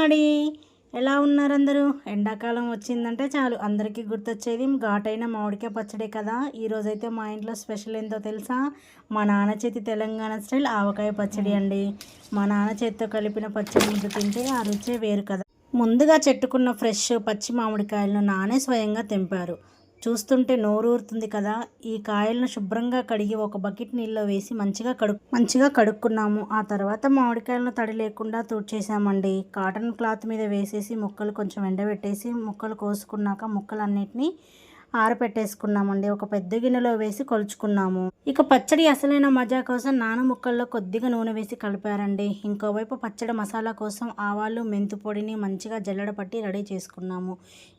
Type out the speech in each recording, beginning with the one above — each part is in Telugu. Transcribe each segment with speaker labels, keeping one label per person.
Speaker 1: ఎవ్రీబడి, ఎలా ఉన్నారు అందరూ? ఎండాకాలం వచ్చిందంటే చాలు అందరికీ గుర్తొచ్చేది ఘాటైన మామిడికాయ పచ్చడే కదా. ఈరోజైతే మా ఇంట్లో స్పెషల్ ఏంటో తెలుసా? మా నాన్న చేతి తెలంగాణ స్టైల్ ఆవకాయ పచ్చడి అండి. మా నాన్న చేతితో కలిపిన పచ్చడి ముద్ద తింటే ఆ రుచే వేరు కదా. ముందుగా చెట్టుకున్న ఫ్రెష్ పచ్చి మామిడికాయలను నానే స్వయంగా తెంపారు. చూస్తుంటే నోరూరుతుంది కదా. ఈ కాయలను శుభ్రంగా కడిగి ఒక బకెట్ నీళ్ళలో వేసి మంచిగా కడుక్కున్నాము. ఆ తర్వాత మామిడికాయలను తడి లేకుండా తుడిచేసామండి. కాటన్ క్లాత్ మీద వేసేసి ముక్కలు కొంచెం ఎండబెట్టేసి ముక్కలు కోసుకున్నాక ముక్కలన్నిటినీ ఆరపెట్టేసుకున్నామండి. ఒక పెద్ద గిన్నెలో వేసి కొలుచుకున్నాము. ఇక పచ్చడి అసలైన మజా కోసం నాన ముక్కల్లో కొద్దిగా నూనె వేసి కలిపారండి. ఇంకోవైపు పచ్చడి మసాలా కోసం ఆవాలు మెంతు పొడిని మంచిగా జల్లెడ పట్టి రెడీ చేసుకున్నాము.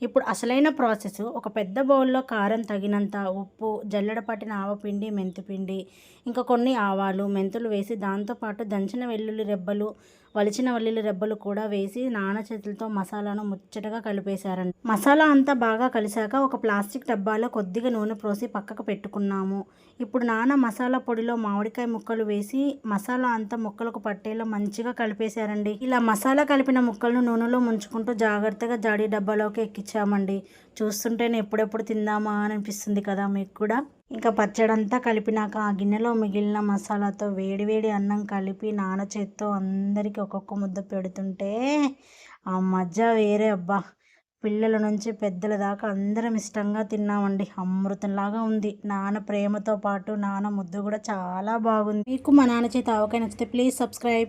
Speaker 1: ఇప్పుడు అసలైన ప్రాసెస్, ఒక పెద్ద బౌల్లో కారం తగినంత ఉప్పు, జల్లెడ పట్టిన ఆవపిండి, మెంతిపిండి, ఇంకా కొన్ని ఆవాలు మెంతులు వేసి దాంతోపాటు దంచిన వెల్లుల్లి రెబ్బలు, వలిచిన వెల్లుల్లి రెబ్బలు కూడా వేసి నాన చేతులతో మసాలాను ముచ్చటగా కలిపేశారండి. మసాలా అంతా బాగా కలిసాక ఒక ప్లాస్టిక్ డబ్బాలో కొద్దిగా నూనె పోసి పక్కకు పెట్టుకున్నాము. ఇప్పుడు నాన మసాలా పొడిలో మామిడికాయ ముక్కలు వేసి మసాలా అంతా ముక్కలకు పట్టేలా మంచిగా కలిపేశారండి. ఇలా మసాలా కలిపిన ముక్కలను నూనెలో ముంచుకుంటూ జాగ్రత్తగా జాడీ డబ్బాలోకి ఎక్కించామండి. చూస్తుంటేనే ఎప్పుడెప్పుడు తిందామా అని అనిపిస్తుంది కదా మీకు కూడా. ఇంకా పచ్చడంతా కలిపినాక ఆ గిన్నెలో మిగిలిన మసాలాతో వేడివేడి అన్నం కలిపి నాన్న చేత్తో అందరికీ ఒక్కొక్క ముద్ద పెడుతుంటే ఆ మజా వేరే అబ్బా. పిల్లల నుంచి పెద్దల దాకా అందరం ఇష్టంగా తిన్నామండి. అమృతంలాగా ఉంది. నాన్న ప్రేమతో పాటు నాన్న ముద్దు కూడా చాలా బాగుంది. మీకు మా నాన్న చేతి ఆవకాయ నచ్చితే ప్లీజ్ సబ్స్క్రైబ్.